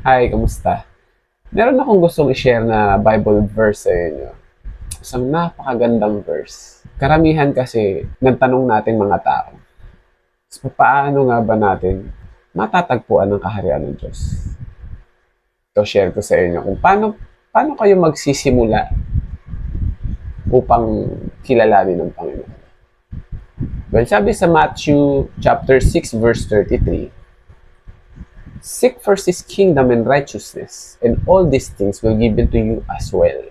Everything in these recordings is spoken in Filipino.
Hi, kamusta? Meron akong gustong i-share na Bible verse sa inyo. Isang napakagandang verse. Karamihan kasi nagtanong natin mga tao, so, paano nga ba natin matatagpuan ang kaharian ng Diyos? So, share ko sa inyo kung paano kayo magsisimula upang kilalanin ng Panginoon. Well, sabi sa Matthew chapter 6 verse 33, "Seek first His kingdom and righteousness, and all these things will be given to you as well."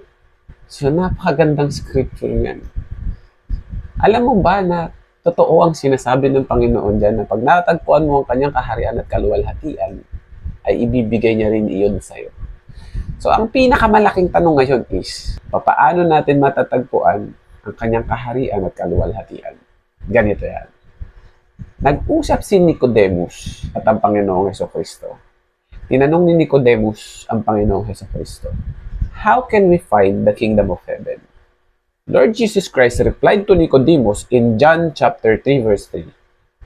So, napakagandang scripture yan. Alam mo ba na totoo ang sinasabi ng Panginoon dyan na pag natagpuan mo ang kanyang kaharian at kaluwalhatian, ay ibibigay niya rin iyon sa'yo. So, ang pinakamalaking tanong ngayon is, paano natin matatagpuan ang kanyang kaharian at kaluwalhatian? Ganito yan. Nag-usap si Nicodemus at ang Panginoong Hesukristo. Tinanong ni Nicodemus ang Panginoong Hesukristo, "How can we find the kingdom of heaven?" Lord Jesus Christ replied to Nicodemus in John chapter 3 verse 3,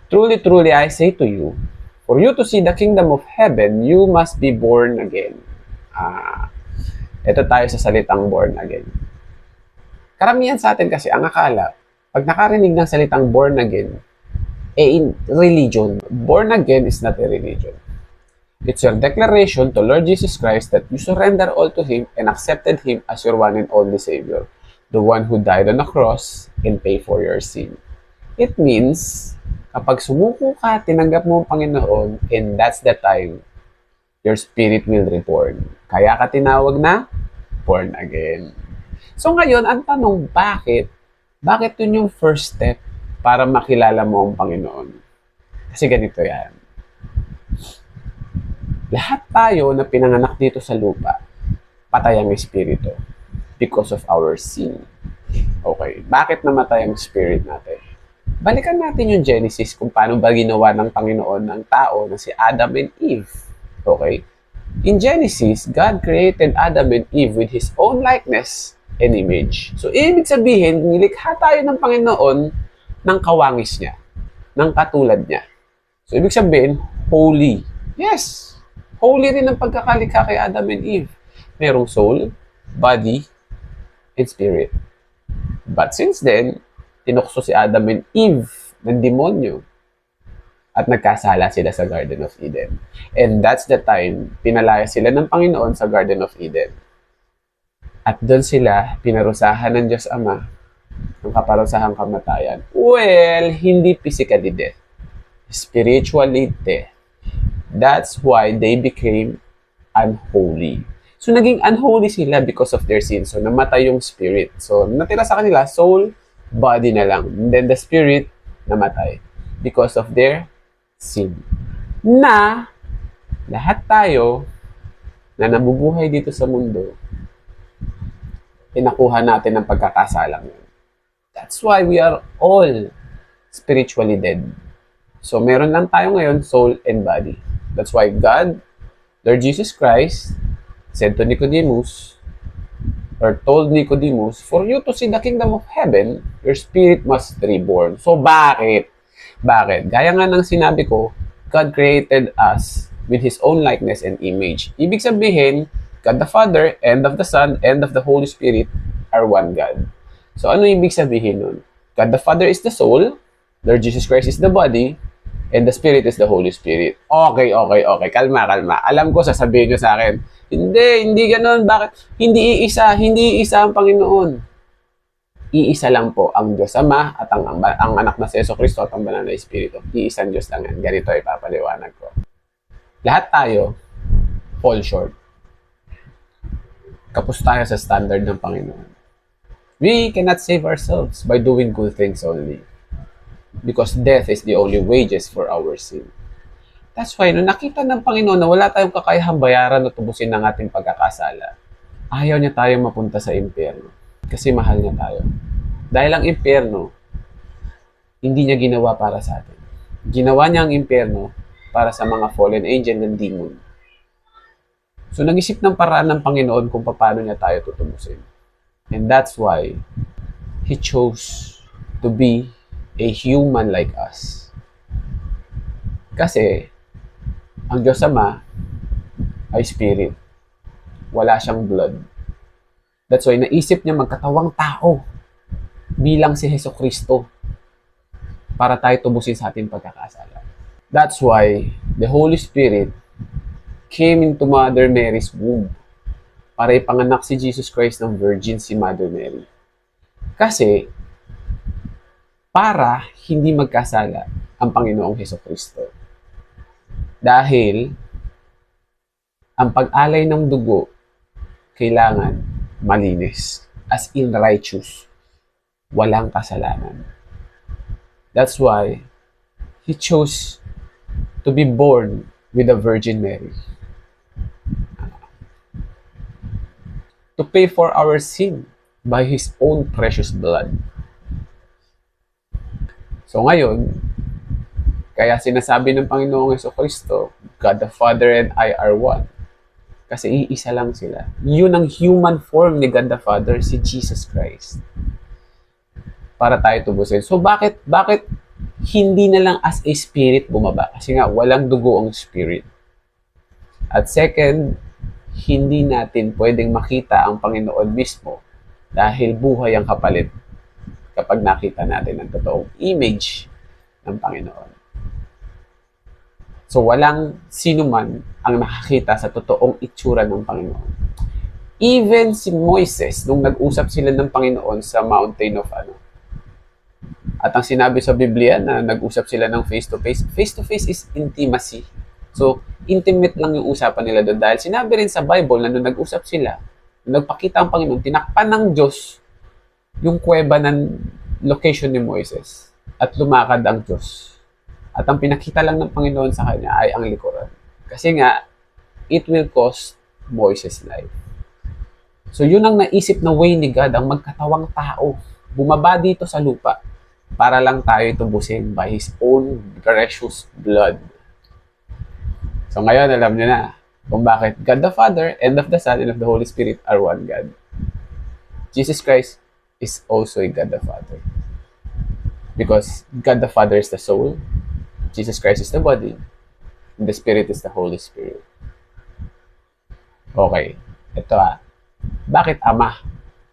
"Truly, truly, I say to you, for you to see the kingdom of heaven, you must be born again." Ito tayo sa salitang born again. Karamihan sa atin kasi ang akala, pag nakarinig ng salitang born again, in religion. Born again is not a religion. It's your declaration to Lord Jesus Christ that you surrender all to Him and accepted Him as your one and only Savior, the one who died on the cross and paid for your sin. It means, kapag sumuko ka, tinanggap mo ang Panginoon, and that's the time your spirit will reborn. Kaya ka tinawag na born again. So ngayon, ang tanong, bakit? Bakit yun yung first step para makilala mo ang Panginoon? Kasi ganito yan. Lahat tayo na pinanganak dito sa lupa, patay ang espiritu because of our sin. Okay, bakit namatay ang spirit natin? Balikan natin yung Genesis kung paano ba ginawa ng Panginoon ng tao na si Adam and Eve. Okay? In Genesis, God created Adam and Eve with His own likeness and image. So, ibig sabihin, nilikha tayo ng Panginoon ng kawangis niya, ng katulad niya. So, ibig sabihin, holy. Yes, holy rin ang pagkakalikha kay Adam and Eve. Merong soul, body, and spirit. But since then, tinukso si Adam and Eve ng demonyo at nagkasala sila sa Garden of Eden. And that's the time, pinalaya sila ng Panginoon sa Garden of Eden. At doon sila pinarusahan ng Diyos Ama ng kaparusahang kamatayan. Well, hindi physically death. Spiritually death. That's why they became unholy. So, naging unholy sila because of their sin. So, namatay yung spirit. So, natira sa kanila, soul, body na lang. And then the spirit, namatay. Because of their sin. Na, lahat tayo na nabubuhay dito sa mundo, inakuha natin ng pagkakasalang yun. That's why we are all spiritually dead. So, meron lang tayo ngayon, soul and body. That's why God, Lord Jesus Christ, said to Nicodemus, or told Nicodemus, "For you to see the kingdom of heaven, your spirit must reborn." So, bakit? Bakit? Gaya nga ng sinabi ko, God created us with His own likeness and image. Ibig sabihin, God the Father, and of the Son, and of the Holy Spirit are one God. So, ano ibig sabihin nun? God the Father is the soul, Lord Jesus Christ is the body, and the Spirit is the Holy Spirit. Okay. Kalma. Alam ko, sasabihin nyo sa akin, hindi ganun. Bakit? Hindi iisa ang Panginoon. Iisa lang po ang Diyos Ama at ang anak na si Jesucristo at ang banal na Espiritu. Iisang Diyos lang yan. Ganito ipapaliwanag ko. Lahat tayo fall short. Kapos tayo sa standard ng Panginoon. We cannot save ourselves by doing good things only. Because death is the only wages for our sin. That's why, nung nakita ng Panginoon na wala tayong kakayahang bayaran o tubusin ng ating pagkakasala, ayaw niya tayong mapunta sa impyerno. Kasi mahal niya tayo. Dahil ang impyerno, hindi niya ginawa para sa atin. Ginawa niya ang impyerno para sa mga fallen angel and demon. So, nag-isip ng paraan ng Panginoon kung paano niya tayo tutubusin. And that's why He chose to be a human like us. Kasi, ang Diyos Ama, ay spirit. Wala siyang blood. That's why naisip niya magkatawang tao bilang si Jesucristo para tayo tubusin sa ating pagkakasala. That's why the Holy Spirit came into Mother Mary's womb para ipanganak si Jesus Christ ng Virgin si Mother Mary. Kasi, para hindi magkasala ang Panginoong Jesucristo. Dahil, ang pag-alay ng dugo, kailangan malinis. As in righteous. Walang kasalanan. That's why, He chose to be born with the Virgin Mary. To pay for our sin by His own precious blood. So ngayon, kaya sinasabi ng Panginoong Jesucristo, God the Father and I are one. Kasi iisa lang sila. Yun ang human form ni God the Father, si Jesus Christ. Para tayo tubusin. So bakit hindi na lang as a spirit bumaba? Kasi nga, walang dugo ang spirit. At second, hindi natin pwedeng makita ang Panginoon mismo dahil buhay ang kapalit kapag nakita natin ang totoong image ng Panginoon. So, walang sino man ang nakakita sa totoong itsura ng Panginoon. Even si Moises, nung nag-usap sila ng Panginoon sa mountain of at ang sinabi sa Biblia na nag-usap sila ng face-to-face is intimacy. So, intimate lang yung usapan nila doon dahil sinabi rin sa Bible na nung nag-usap sila, nung nagpakita ang Panginoon, tinakpan ng Diyos yung kuweba ng location ni Moises at lumakad ang Diyos. At ang pinakita lang ng Panginoon sa kanya ay ang likuran. Kasi nga, it will cost Moises' life. So, yun ang naisip na way ni God, ang magkatawang tao, bumaba dito sa lupa para lang tayo tubusin by His own precious blood. So ngayon, alam niyo na kung bakit God the Father, and of the Son, and of the Holy Spirit are one God. Jesus Christ is also a God the Father. Because God the Father is the soul, Jesus Christ is the body, and the Spirit is the Holy Spirit. Okay, ito bakit Ama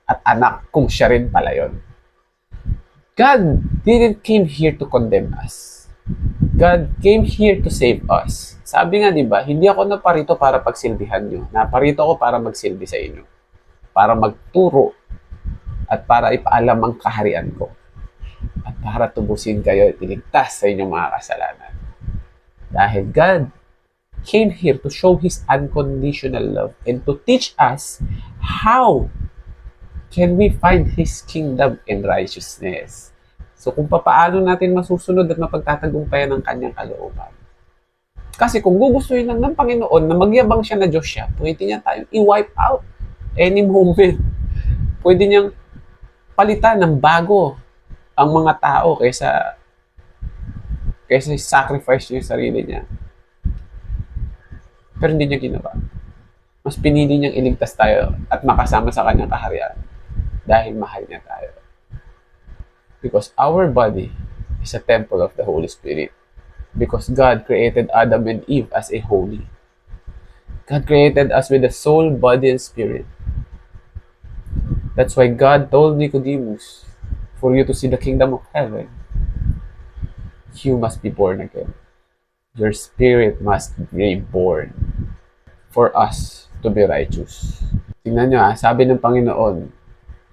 at Anak kung siya rin pala yun? God didn't came here to condemn us. God came here to save us. Sabi nga, di ba, hindi ako naparito para pagsilbihan nyo. Naparito ako para magsilbi sa inyo. Para magturo at para ipaalam ang kaharian ko. At para tubusin kayo at iligtas sa inyong mga kasalanan. Dahil God came here to show His unconditional love and to teach us how can we find His kingdom and righteousness. So kung paano natin masusunod at mapagtatagumpayan ang kanyang kalooban. Kasi kung gugustuhin lang ng Panginoon na magyabang siya na Diyos siya, pwede niya tayong i-wipe out any moment. Pwede niyang palitan ng bago ang mga tao kaysa sacrifice niya yung sarili niya. Pero hindi niya ginawa. Mas pinili niyang iligtas tayo at makasama sa kanyang kaharian dahil mahal niya tayo. Because our body is a temple of the Holy Spirit. Because God created Adam and Eve as a holy. God created us with a soul, body, and spirit. That's why God told Nicodemus, for you to see the kingdom of heaven, you must be born again. Your spirit must be born for us to be righteous. Tingnan nyo sabi ng Panginoon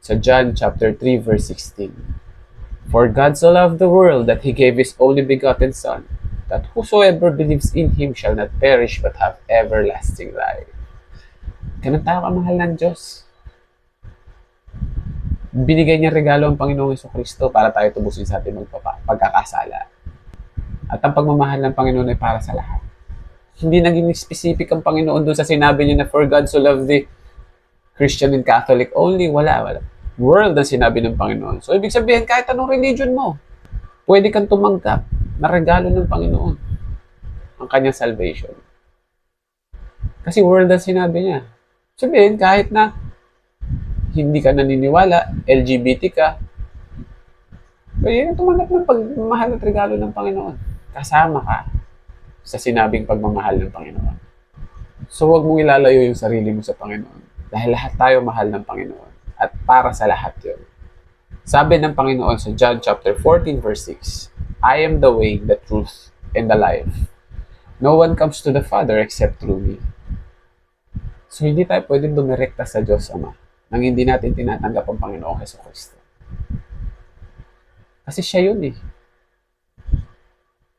sa John chapter 3 verse 16, for God so loved the world that He gave His only begotten Son, that whosoever believes in Him shall not perish but have everlasting life. Ganun tayo kamahal ng Diyos. Binigay niya regalo ang Panginoong Jesucristo para tayo tubusin sa ating pagkakasala. At ang pagmamahal ng Panginoon ay para sa lahat. Hindi naging specific ang Panginoon doon sa sinabi niya na for God so loved the Christian and Catholic only. Wala. World ang sinabi ng Panginoon. So ibig sabihin, kahit anong religion mo, pwede kang tumanggap na regalo ng Panginoon ang kanyang salvation. Kasi world ang sinabi niya. Sabihin, kahit na hindi ka naniniwala, LGBT ka, pwede kang tumanggap ng pagmamahal at regalo ng Panginoon. Kasama ka sa sinabing pagmamahal ng Panginoon. So huwag mong ilalayo yung sarili mo sa Panginoon. Dahil lahat tayo mahal ng Panginoon. At para sa lahat yun. Sabi ng Panginoon sa John chapter 14 verse 6, I am the way, the truth, and the life. No one comes to the Father except through me. So hindi tayo pwedeng dumirekta sa Diyos Ama nang hindi natin tinatanggap ang Panginoong Jesucristo. Kasi siya yun eh.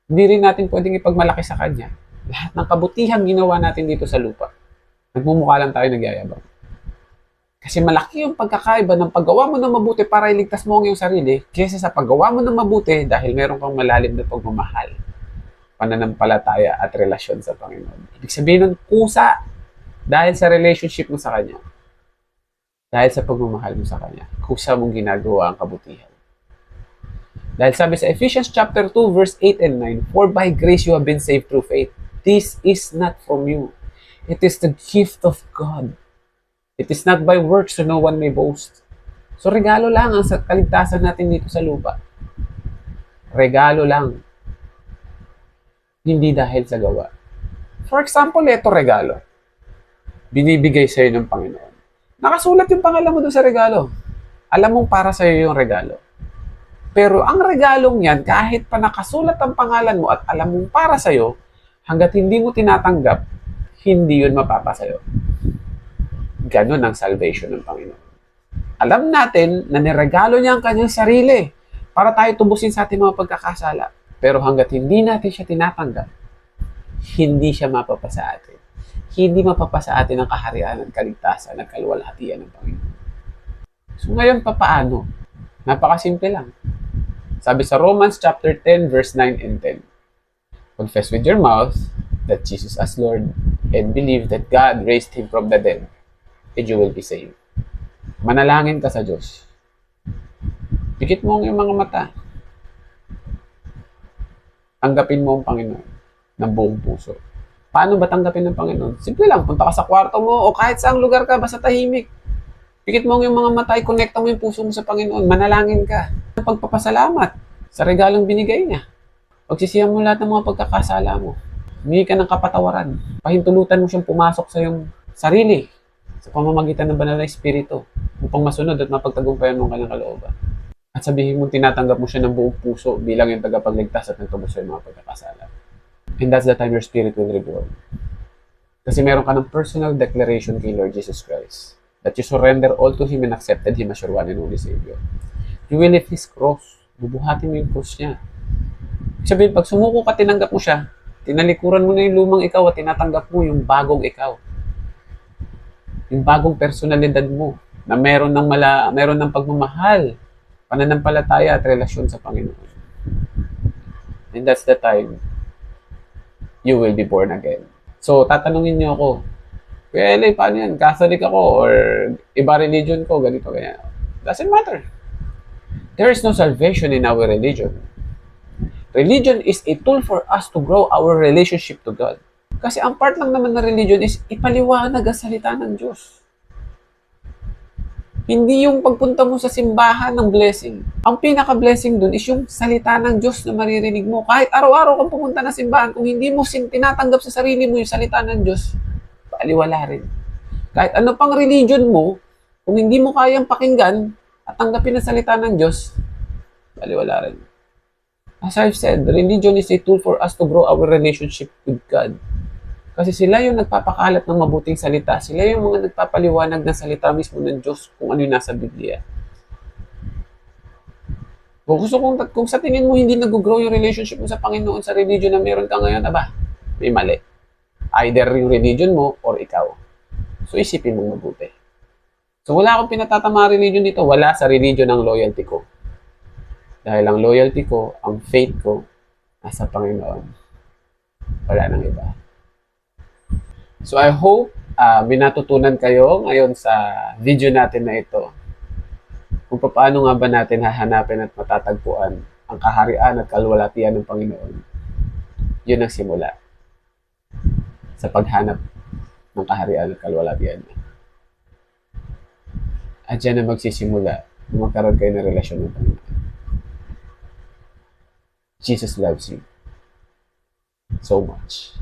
Hindi rin natin pwedeng ipagmalaki sa Kanya. Lahat ng kabutihan ginawa natin dito sa lupa. Nagmumukha lang tayo nagyayabang. Kasi malaki yung pagkakaiba ng paggawa mo ng mabuti para iligtas mo ang iyong sarili kaysa sa paggawa mo ng mabuti dahil meron kang malalim na pagmamahal, pananampalataya at relasyon sa Panginoon. Ibig sabihin nun, kusa dahil sa relationship mo sa Kanya. Dahil sa pagmamahal mo sa Kanya. Kusa mong ginagawa ang kabutihan. Dahil sabi sa Ephesians chapter 2 verse 8 and 9, For by grace you have been saved through faith. This is not from you. It is the gift of God. It is not by works so no one may boast. So regalo lang ang kaligtasan natin dito sa lupa. Regalo lang. Hindi dahil sa gawa. For example, ito regalo. Binibigay sa'yo ng Panginoon. Nakasulat yung pangalan mo doon sa regalo. Alam mong para sa'yo yung regalo. Pero ang regalong yan, kahit pa nakasulat ang pangalan mo at alam mong para sa'yo, hanggat hindi mo tinatanggap, hindi yun mapapasa'yo. Ganon ang salvation ng Panginoon. Alam natin na niregalo niya ang kanyang sarili para tayo tubusin sa ating mga pagkakasala. Pero hanggat hindi natin siya tinatanggap, hindi siya mapapasa atin. Hindi mapapasa atin ang kaharian at kaligtasan at kaluwalhatian ng Panginoon. So ngayon, papaano? Napakasimple lang. Sabi sa Romans chapter 10 verse 9 and 10, Confess with your mouth that Jesus is Lord and believe that God raised Him from the dead and you will be saved. Manalangin ka sa Diyos. Pikit mo ang iyong mga mata. Tanggapin mo ang Panginoon ng buong puso. Paano ba tanggapin ng Panginoon? Simple lang, punta ka sa kwarto mo o kahit saang lugar ka, basta tahimik. Pikit mo ang iyong mga mata, i-connecta mo yung puso mo sa Panginoon. Manalangin ka. Pagpapasalamat sa regalong binigay niya. Pagsisihan mo lahat ng mga pagkakasala mo. Humingi ka ng kapatawaran. Pahintulutan mo siyang pumasok sa iyong sarili sa pamamagitan ng banal na Espiritu upang masunod at mapagtagumpayan mo ang kanyang kalooban. At sabihin mo tinatanggap mo siya ng buong puso bilang yung tagapagligtas at nagtubos sa mga pagkakasala. And that's the time your spirit will regrow. Kasi meron ka ng personal declaration kay Lord Jesus Christ that you surrender all to Him and accepted Him as your one and only Savior. You will lift His cross. Bubuhatin mo yung cross niya. Sabihin, pag sumuko ka, tinanggap mo siya. Tinalikuran mo na yung lumang ikaw at tinatanggap mo yung bagong ikaw. Yung bagong personalidad mo na meron ng pagmamahal, pananampalataya at relasyon sa Panginoon. And that's the time you will be born again. So, tatanungin niyo ako, Kuya Eli, paano yan? Catholic ako or iba religion ko, ganito, ganyan. Doesn't matter. There is no salvation in our religion. Religion is a tool for us to grow our relationship to God. Kasi ang part lang naman ng religion is ipaliwanag ang salita ng Diyos. Hindi yung pagpunta mo sa simbahan ng blessing. Ang pinaka-blessing dun is yung salita ng Diyos na maririnig mo. Kahit araw-araw kang pumunta na simbahan, kung hindi mo tinatanggap sa sarili mo yung salita ng Diyos, paliwala rin. Kahit ano pang religion mo, kung hindi mo kayang pakinggan at tanggapin ang salita ng Diyos, paliwala rin. As I've said, religion is a tool for us to grow our relationship with God. Kasi sila yung nagpapakalat ng mabuting salita. Sila yung mga nagpapaliwanag ng salita mismo ng Diyos kung ano yung nasa Biblia. Kung sa tingin mo hindi nag-grow yung relationship mo sa Panginoon sa religion na meron ka ngayon, may mali. Either yung religion mo or ikaw. So isipin mong mabuti. So wala akong pinatatama religion dito. Wala sa religion ang loyalty ko. Dahil ang loyalty ko, ang faith ko, nasa Panginoon. Wala nang iba. So I hope may natutunan kayo ngayon sa video natin na ito. Kung paano nga ba natin hahanapin at matatagpuan ang kaharian at kaluwalhatian ng Panginoon. Yun ang simula sa paghanap ng kaharian at kaluwalhatian niya. At dyan na magsisimula na magkaroon kayo ng relasyon ng Panginoon. Jesus loves you so much.